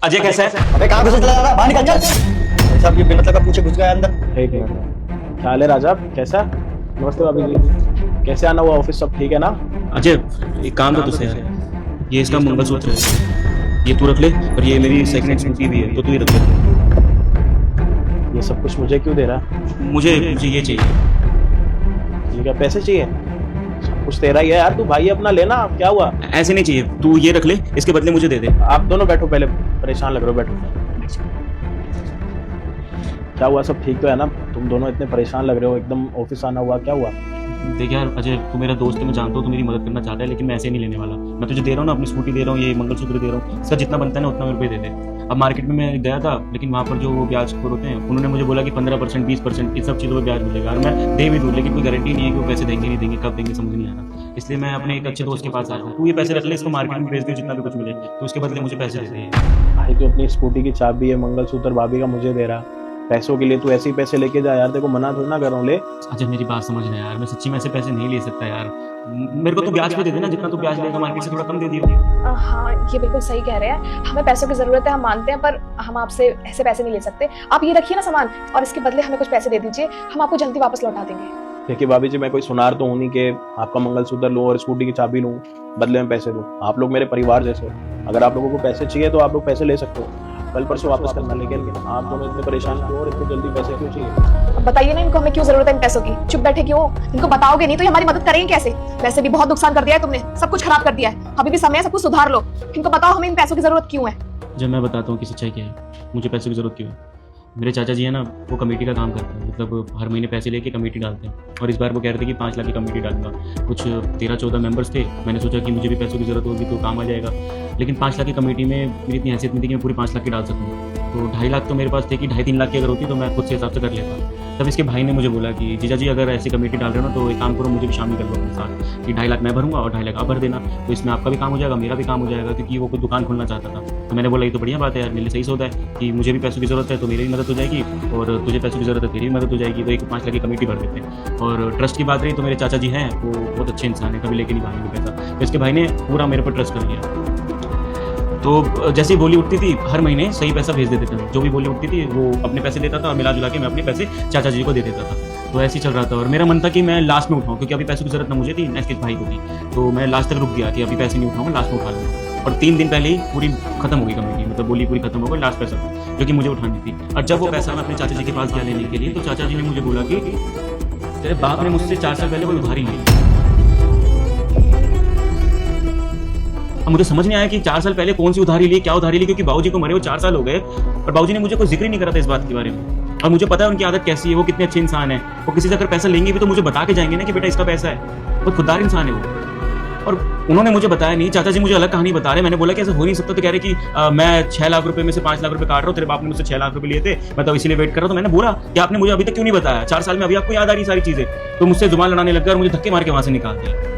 अजय कैसा है? अबे कहाँ घुसे चला जा रहा है? बाहर निकल जा। भाई साहब ये बिना मतलब का पूछे घुस गया अंदर। एक मिनट, क्या हाल है राजा, कैसा? नमस्ते भाभी जी, कैसे आना हुआ ऑफिस, सब ठीक है ना? अजय एक काम तो तुझसे यार, ये इसका मंगलसूत्र है, ये तू रख ले, और ये मेरी सेकंड हैंड स्कूटी भी है तो तू ही रख ले। ये सब कुछ मुझे क्यों दे रहा है? मुझे ये चाहिए। ये क्या पैसे चाहिए? सब कुछ तेरा ही है यार, तू भाई अपना लेना, क्या हुआ? ऐसे नहीं चाहिए, तू ये रख ले, इसके बदले मुझे दे दे। आप दोनों बैठो, पहले परेशान लग रहे हो, बैठो। क्या हुआ, सब ठीक तो है ना? तुम दोनों इतने परेशान लग रहे हो, एकदम ऑफिस आना हुआ, क्या हुआ? देख यार अजय, तू मेरा दोस्त है, मैं जानता हूँ तू मेरी मदद करना चाहता है, लेकिन मैं ऐसे नहीं लेने वाला। मैं तुझे दे रहा हूँ ना, अपनी स्कूटी दे रहा हूँ, ये मंगलसूत्र दे रहा हूँ, इसका जितना बनता है ना उतना मेरे पे दे दे। अब मार्केट में मैं गया था, लेकिन वहाँ पर जो वो ब्याज खोर होते हैं, उन्होंने मुझे बोला कि 15%, 20% इन सब चीज़ों पर ब्याज मिलेगा, और मैं दे भी दूँ, लेकिन कोई गारंटी नहीं है कि वो पैसे देंगे नहीं देंगे, कब देंगे समझ नहीं आ रहा। इसलिए मैं अपने एक अच्छे दोस्त के पास आया हूँ। तू ये पैसे रख ले, इसको मार्केट में बेच दे, जितना भी कुछ मिले, तो उसके बदले मुझे पैसे दे दे। भाई तू अपनी स्कूटी की चाबी है, मंगलसूत्र भाभी का मुझे दे रहा, पैसों के लिए तू ऐसे ही पैसे लेके जा यार, देखो मना थोड़ी ना कर रहा हूँ, ले। अच्छा मेरी बात समझ रहा है यार, मैं सच्ची में ऐसे पैसे नहीं ले सकता यार। मेरे को तो ब्याज पे दे देना, जितना तू ब्याज लेगा मार्केट से थोड़ा कम दे दियो। हाँ ये बिल्कुल सही कह रहे हैं, हमें पैसों की जरूरत है, हम मानते हैं, पर हम आपसे ऐसे पैसे नहीं ले सकते। आप ये रखिए ना सामान, और इसके बदले हमें कुछ पैसे दे दीजिए, हम आपको जल्दी वापस लौटा देंगे। देखिए भाभी जी, मैं कोई सुनार तो हूँ नहीं कि आपका मंगलसूत्र लूँ और स्कूटी की चाबी लूँ, बदले में पैसे दूँ। आप लोग मेरे परिवार जैसे हो, अगर आप लोगों को पैसे चाहिए तो आप लोग पैसे ले सकते हो, कल परसों वापस करना, लेकिन आप दोनों इतने परेशान क्यों और इतनी जल्दी पैसे क्यों चाहिए? अब बताइए ना इनको, हमें क्यों जरूरत है इन पैसों की? चुप बैठे क्यों? इनको बताओगे नहीं तो ये हमारी मदद करेंगे कैसे? वैसे भी बहुत नुकसान कर दिया है तुमने, सब कुछ खराब कर दिया है, अभी भी समय है, सब कुछ सुधार लो। इनको बताओ हमें इन पैसों की जरूरत क्यों है। जब मैं बताता हूँ कि सच्चाई क्या है, मुझे पैसों की जरूरत क्यों है। मेरे चाचा जी है ना, वो कमेटी का काम करते हैं, मतलब हर महीने पैसे लेके कमेटी डालते हैं, और इस बार वो कह रहे थे कि 5 लाख की कमेटी डालूंगा। कुछ 13-14 मेंबर्स थे, मैंने सोचा कि मुझे भी पैसों की जरूरत होगी तो काम आ जाएगा, लेकिन 5 लाख की कमेटी में मेरी इतनी हैसियत नहीं थी कि मैं पूरी 5 लाख की डाल सकूँ। तो 2.5 लाख तो मेरे पास थे कि 2.5-3 लाख की अगर होती तो मैं खुद से हिसाब से कर लेता। तब इसके भाई ने मुझे बोला कि जीजा जी अगर ऐसी कमेटी डाल रहे हो ना तो एक काम करो, मुझे भी शामिल कर लो अपने साथ, कि 2.5 लाख मैं भरूंगा और 2.5 लाख आप भर देना, तो इसमें आपका भी काम हो जाएगा, मेरा भी काम हो जाएगा, क्योंकि वो कोई दुकान खोलना चाहता था। तो मैंने बोला ये तो बढ़िया बात है यार, मेरे लिए सही सौदा है कि मुझे भी पैसों की जरूरत है तो मेरी भी मदद हो जाएगी, और तुझे पैसों की जरूरत है तेरी भी मदद हो जाएगी, तो एक 5 लाख की कमेटी भर देते हैं। और ट्रस्ट की बात रही तो मेरे चाचा जी हैं, वो बहुत अच्छे इंसान हैं, कभी लेके नहीं भागेंगे पैसा, तो इसके भाई ने पूरा मेरे पर ट्रस्ट कर लिया। तो जैसे ही बोली उठती थी हर महीने सही पैसा भेज देते थे, जो भी बोली उठती थी वो अपने पैसे देता था, और मिला जुला के मैं अपने पैसे चाचा जी को दे देता था। तो ऐसे ही चल रहा था, और मेरा मन था कि मैं लास्ट में उठाऊँ, क्योंकि अभी पैसों की जरूरत ना मुझे थी ना इसके भाई को थी, तो मैं लास्ट तक रुक गया कि अभी पैसे नहीं उठाऊंगा, लास्ट में उठा लूँगा। और 3 दिन पहले ही पूरी खत्म हो गई कमेटी, मतलब बोली पूरी खत्म हो गई, लास्ट पैसा था जो कि मुझे उठानी थी। और जब वो पैसा मैं अपने चाचा जी के पास गया लेने के लिए, तो चाचा जी ने मुझे बोला कि तेरे बाप ने मुझसे 4 साल पहले कोई उधारी ली। अब मुझे समझ नहीं आया कि 4 साल पहले कौन सी उधारी ली, क्या उधारी ली, क्योंकि बाबूजी को मरे हुए 4 साल हो गए, और बाबूजी ने मुझे कोई जिक्र ही नहीं करा था इस बात के बारे में। और मुझे पता है उनकी आदत कैसी है, वो कितने अच्छे इंसान है, वो किसी से अगर पैसा लेंगे भी तो मुझे बता के जाएंगे ना कि बेटा इसका पैसा है, बहुत खुददार इंसान है वो। और उन्होंने मुझे बताया नहीं, चाचा जी मुझे अलग कहानी बता रहे। मैंने बोला कि ऐसा हो नहीं सकता, तो कह रहे कि मैं 6 लाख रुपए में से 5 लाख रुपए काट रहा हूँ, तेरे बाप ने मुझसे 6 लाख रुपए लिए थे, मैं तो इसीलिए वेट कर रहा हूँ। तो मैंने बोला कि आपने मुझे अभी तक क्यों नहीं बताया, 4 साल में अभी आपको याद आ रही सारी चीजें? तो मुझसे जुबान लड़ाने लग गया और मुझे धक्के मार के वहां से निकाल दिया।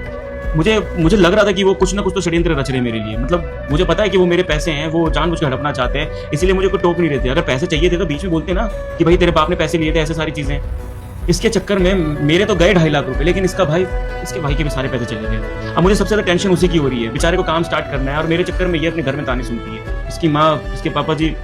मुझे लग रहा था कि वो कुछ ना कुछ तो षड्यंत्र रच रहे मेरे लिए, मतलब मुझे पता है कि वो मेरे पैसे हैं, वो जानबूझ के हड़पना चाहते हैं, इसीलिए मुझे कोई टोक नहीं रहते। अगर पैसे चाहिए थे तो बीच में बोलते ना कि भाई तेरे बाप ने पैसे लिए थे, ऐसे सारी चीजें। इसके चक्कर में मेरे तो गए 2.5 लाख रुपए, लेकिन इसके भाई के भी सारे पैसे चले गए। अब मुझे सबसे ज्यादा टेंशन उसी की हो रही है, बेचारे को काम स्टार्ट करना है, और मेरे चक्कर में ये अपने घर में ताने सुनती है। इसकी माँ, इसके पापा जी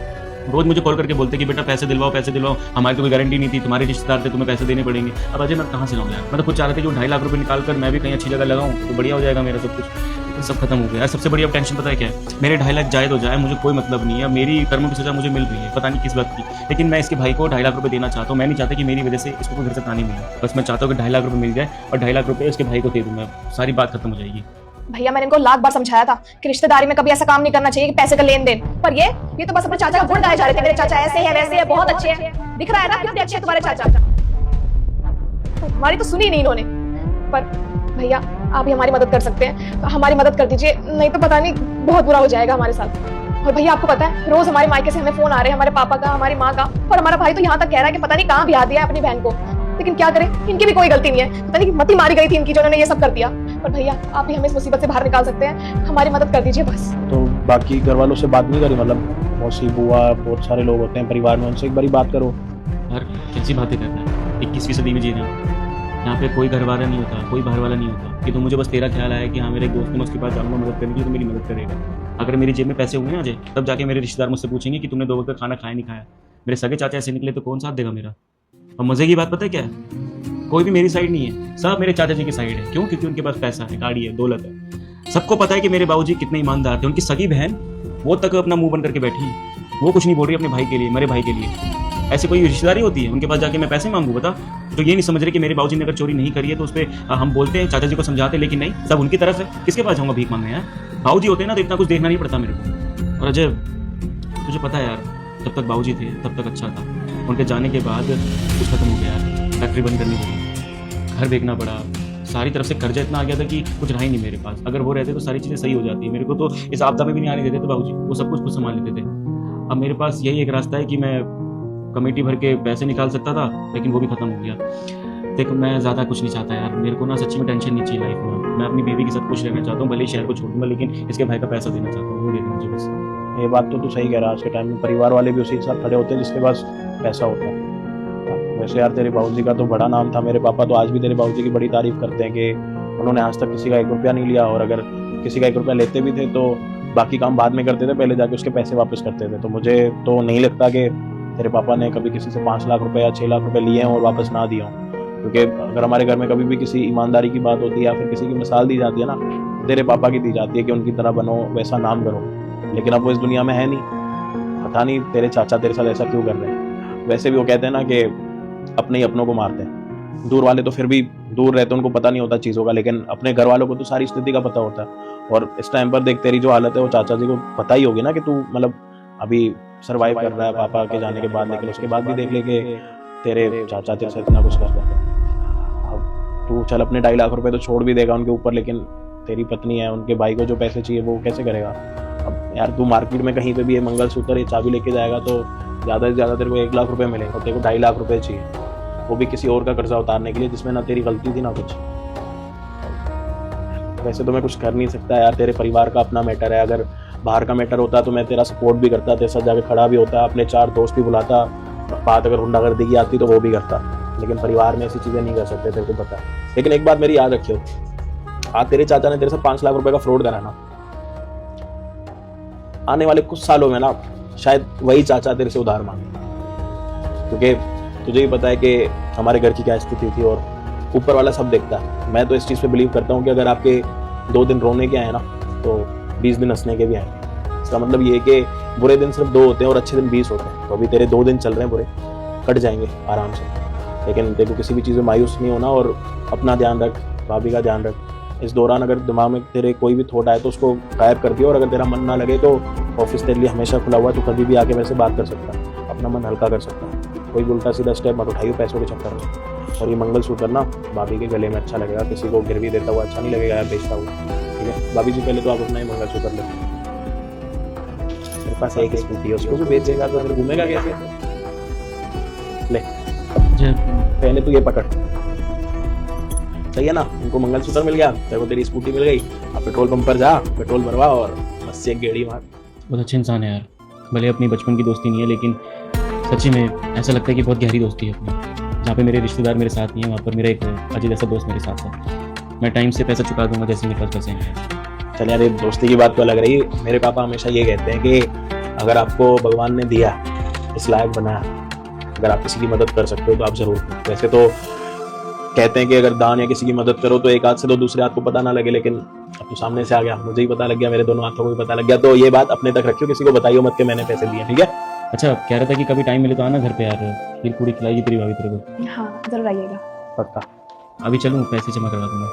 रोज मुझे कॉल करके बोलते कि बेटा पैसे दिलवाओ, हमारी तो कोई गारंटी नहीं थी, तुम्हारे रिश्तेदार थे, तुम्हें पैसे देने पड़ेंगे। अब अजय मैं कहाँ से लाऊं यार? मैं तो खुद चाह रहे थे कि 2.5 लाख रुपए निकाल कर मैं भी कहीं अच्छी जगह लगाऊं तो बढ़िया हो जाएगा मेरा सब कुछ, लेकिन सब खत्म हो गया यार। सबसे बड़ी अब टेंशन पता है क्या है? मेरे 2.5 लाख जाए तो जाए, मुझे कोई मतलब नहीं है, मेरी कर्मों की सजा मुझे मिल रही है, पता नहीं किस बात की, लेकिन मैं इसके भाई को 2.5 लाख रुपए देना चाहता हूँ। मैं नहीं चाहता कि मेरी वजह से इसको घर से ताने मिले, बस मैं चाहता हूँ कि 2.5 लाख रुपए मिल जाए और 2.5 लाख रुपए उसके भाई को दे दूँ, मैं सारी बात खत्म हो जाएगी। भैया मैंने इनको लाख बार समझाया था कि रिश्तेदारी में कभी ऐसा काम नहीं करना चाहिए कि पैसे का लेन देन, पर ये तो बस अपने चाचा का गुण गाए जा रहे थे। मेरे चाचा ऐसे है वैसे है, बहुत अच्छे हैं, दिख रहा है ना कितने अच्छे हैं तुम्हारे चाचा। हमारी तो सुनी नहीं इन्होंने। पर भैया आप ही हमारी मदद कर सकते हैं, हमारी मदद कर दीजिए, नहीं तो पता नहीं बहुत बुरा हो जाएगा हमारे साथ। और भैया आपको पता है रोज हमारे मायके से हमें फोन आ रहे हैं, हमारे पापा का, हमारी माँ का, और हमारा भाई तो यहाँ तक कह रहा है कि पता नहीं कहाँ ब्याह दिया है अपनी बहन को, लेकिन क्या करें, इनकी भी कोई गलती नहीं है, पता नहीं मती मारी गई थी इनकी जो उन्होंने ये सब कर दिया। पर भैया आप ही हमें इस मुसीबत से बाहर निकाल सकते हैं, हमारी मदद कर दीजिए बस। तो बाकी घर वालों से बात नहीं करी? मतलब मौसी, बुआ, बहुत सारे लोग होते हैं परिवार में, उनसे एक बारी बात करो यार। कैसी बातें करता है, 21वीं सदी में जी रहे हैं, यहाँ पे कोई घर वाला नहीं होता, कोई बाहर वाला नहीं होता, कि तो मुझे बस तेरा ख्याल आया कि हाँ मेरे दोस्त है, मैं उसके पास जाऊँगा मदद करने के लिए तो मेरी मदद करेगा। अगर मेरी जेब में पैसे होंगे ना अजय, तब जाके मेरे रिश्तेदार मुझसे पूछेंगे कि तुमने 2 वक्त का खाना खाया नहीं खाया। मेरे सगे चाचा ऐसे निकले तो कौन साथ देगा मेरा? और मजे की बात पता है क्या है, कोई भी मेरी साइड नहीं है, सब मेरे चाचा जी की साइड है। क्यों? क्योंकि उनके पास पैसा है, गाड़ी है, दौलत है। सबको पता है कि मेरे बाबूजी कितने ईमानदार थे। उनकी सगी बहन वो तक अपना मुंह बंद करके बैठी है, वो कुछ नहीं बोल रही अपने भाई के लिए, मेरे भाई के लिए। ऐसे कोई रिश्तेदारी होती है उनके पास जाके मैं पैसे मांगू? बता। तो ये नहीं समझ रहे कि मेरे बाबूजी ने अगर चोरी नहीं करी है तो उस पर हम बोलते हैं, चाचा जी को समझाते हैं, लेकिन नहीं, सब उनकी तरफ है। किसके पास जाऊंगा भीख मांगने यार? बाबूजी होते हैं ना तो इतना कुछ देखना नहीं पड़ता मेरे को। और अजय तुझे पता है यार, जब तक बाबूजी थे तब तक अच्छा था, उनके जाने के बाद कुछ खत्म हो गया यार। फैक्ट्री बंद करनी पड़ी, घर बेचना पड़ा, सारी तरफ से कर्जा इतना आ गया था कि कुछ रहा ही नहीं मेरे पास। अगर वो रहते तो सारी चीज़ें सही हो जाती। मेरे को तो इस आपदा में भी नहीं आने देते थे बाबूजी, वो सब कुछ खुद संभाल लेते थे। अब मेरे पास यही एक रास्ता है कि मैं कमेटी भर के पैसे निकाल सकता था, लेकिन वो भी खत्म हो गया। देख मैं ज़्यादा कुछ नहीं चाहता यार, मेरे को ना सच्ची में टेंशन नहीं चाहिए लाइफ में। मैं अपनी बीवी के साथ खुश रहना चाहता हूँ, भले ही शहर को छोड़ दूंगा, लेकिन इसके भाई का पैसा देना चाहता हूँ, वो दे दे मुझे बस। ये बात तो तू सही कह रहा है। आज के टाइम में परिवार वाले भी उसी के साथ खड़े होते हैं जिसके पास पैसा होता है। वैसे यार तेरे बाबूजी का तो बड़ा नाम था, मेरे पापा तो आज भी तेरे बाबूजी की बड़ी तारीफ करते हैं कि उन्होंने आज तक किसी का 1 रुपया नहीं लिया, और अगर किसी का 1 रुपया लेते भी थे तो बाकी काम बाद में करते थे, पहले जाके उसके पैसे वापस करते थे। तो मुझे तो नहीं लगता कि तेरे पापा ने कभी किसी से 5 लाख रुपए या 6 लाख रुपए लिए हैं और वापस ना दिए हों। क्योंकि अगर हमारे घर में कभी भी किसी ईमानदारी की बात होती है या फिर किसी की मिसाल दी जाती है ना, तेरे पापा की दी जाती है कि उनकी तरह बनो, वैसा नाम करो। लेकिन अब वो इस दुनिया में है नहीं, पता नहीं तेरे चाचा तेरे साथ ऐसा क्यों कर रहे हैं। वैसे भी वो कहते हैं ना कि अपने ही अपनों को मारते हैं। दूर वाले तो फिर भी दूर रहते हैं, उनको पता नहीं होता चीज़ों का, लेकिन अपने घर वालों को तो सारी स्थिति का पता होता है। और इस टाइम पर देख तेरी जो हालत है वो चाचा जी को पता ही होगी ना कि तू मतलब अभी सर्वाइव कर रहा है पापा के जाने के बाद, लेकिन उसके बाद भी देख ले कि तेरे चाचा तेरे से इतना कुछ कर रहे हैं। अब तू चल अपने 2.5 लाख रुपए तो छोड़ भी देगा उनके ऊपर, लेकिन तेरी पत्नी है, उनके भाई को जो पैसे चाहिए वो कैसे करेगा? अब यार तू मार्केट में कहीं पे भी ये मंगलसूत्र ये चाबी लेके जाएगा तो ज़्यादा से ज़्यादा तेरे को 1 लाख रुपए मिलेंगे, और तेरे को 2.5 लाख रुपए चाहिए, वो भी किसी और का कर्जा उतारने के लिए जिसमें ना तेरी गलती थी ना कुछ। वैसे तो मैं कुछ कर नहीं सकता यार, तेरे परिवार का अपना मैटर है। अगर बाहर का मैटर होता तो मैं तेरा सपोर्ट भी करता, तेरे साथ जाके खड़ा भी होता, अपने 4 दोस्त भी बुलाता, बात अगर गुंडागर्दी की आती तो वो भी करता। लेकिन परिवार में ऐसी चीज़ें नहीं कर सकते, तेरे को पता है। लेकिन एक बात मेरी याद रखियो, आज तेरे चाचा ने तेरे से 5 लाख रुपए का फ्रॉड करा ना, आने वाले कुछ सालों में ना शायद वही चाचा तेरे से उधार मांगे। क्योंकि तुझे ही पता है कि हमारे घर की क्या स्थिति थी और ऊपर वाला सब देखता है। मैं तो इस चीज़ पे बिलीव करता हूँ कि अगर आपके 2 दिन रोने के आए ना तो 20 दिन हंसने के भी आएंगे। इसका मतलब ये है कि बुरे दिन सिर्फ 2 होते हैं और अच्छे दिन 20 होते हैं। तो अभी तेरे 2 दिन चल रहे हैं बुरे, कट जाएंगे आराम से। लेकिन देखो किसी भी चीज़ में मायूस नहीं होना और अपना ध्यान रख, भाभी का ध्यान रख। इस दौरान अगर दिमाग में तेरे कोई भी थॉट आए तो उसको गायब कर दियो, और अगर तेरा मन ना लगे तो ऑफिस तेरे लिए हमेशा खुला हुआ है, तो कभी भी आके मेरे से बात कर सकता है, अपना मन हल्का कर सकता है। कोई उल्टा सीधा स्टेप मत उठाइए पैसों के चक्कर में। और ये मंगलसूत्र ना भाभी के गले में अच्छा लगेगा, किसी को गिरवी देता हुआ अच्छा नहीं लगेगा यार, बेचता हुआ। ठीक है भाभी जी, पहले तो आप अपना ही मंगलसूत्र ले। मेरे पास एक स्कूटी है, उसको भी बेचेगा तो फिर घूमेगा कैसे? ले पहले तो ये पकड़, सही है ना? उनको मंगलसूत्र मिल गया, तेरे को तेरी स्कूटी मिल गई। अब पेट्रोल पंप पर जा, पेट्रोल भरवा और बस एक गेड़ी मार। बहुत अच्छे इंसान है यार, भले अपनी बचपन की दोस्ती नहीं है, लेकिन सच्ची में ऐसा लगता है कि बहुत गहरी दोस्ती है अपनी। जहाँ पे मेरे रिश्तेदार मेरे साथ नहीं है, वहाँ पर मेरा एक अजय जैसा दोस्त मेरे साथ है। मैं टाइम से पैसा चुका दूंगा जैसे मेरे पास पैसे हैं। चल यार, ये दोस्ती की बात तो अलग रही। मेरे पापा हमेशा ये कहते हैं कि अगर आपको भगवान ने दिया, इस लायक बनाया, अगर आप किसी की मदद कर सकते हो तो आप जरूर करो। वैसे तो कहते हैं कि अगर दान या किसी की मदद करो तो एक हाथ से तो दूसरे हाथ को पता ना लगे, लेकिन अब तो सामने से आ गया, मुझे ही पता लग गया, मेरे दोनों हाथों को भी पता लग गया। तो ये बात अपने तक रखियो, किसी को बताइयो मत कि मैंने पैसे दिए, ठीक है? अच्छा, कह रहा था कि कभी टाइम मिले तो आना घर पे यार, खीर पूरी खिलाएगी तेरी भाभी तेरे को। हाँ जरूर आइएगा। पक्का। अभी चलूँ, पैसे जमा करवा दूंगा।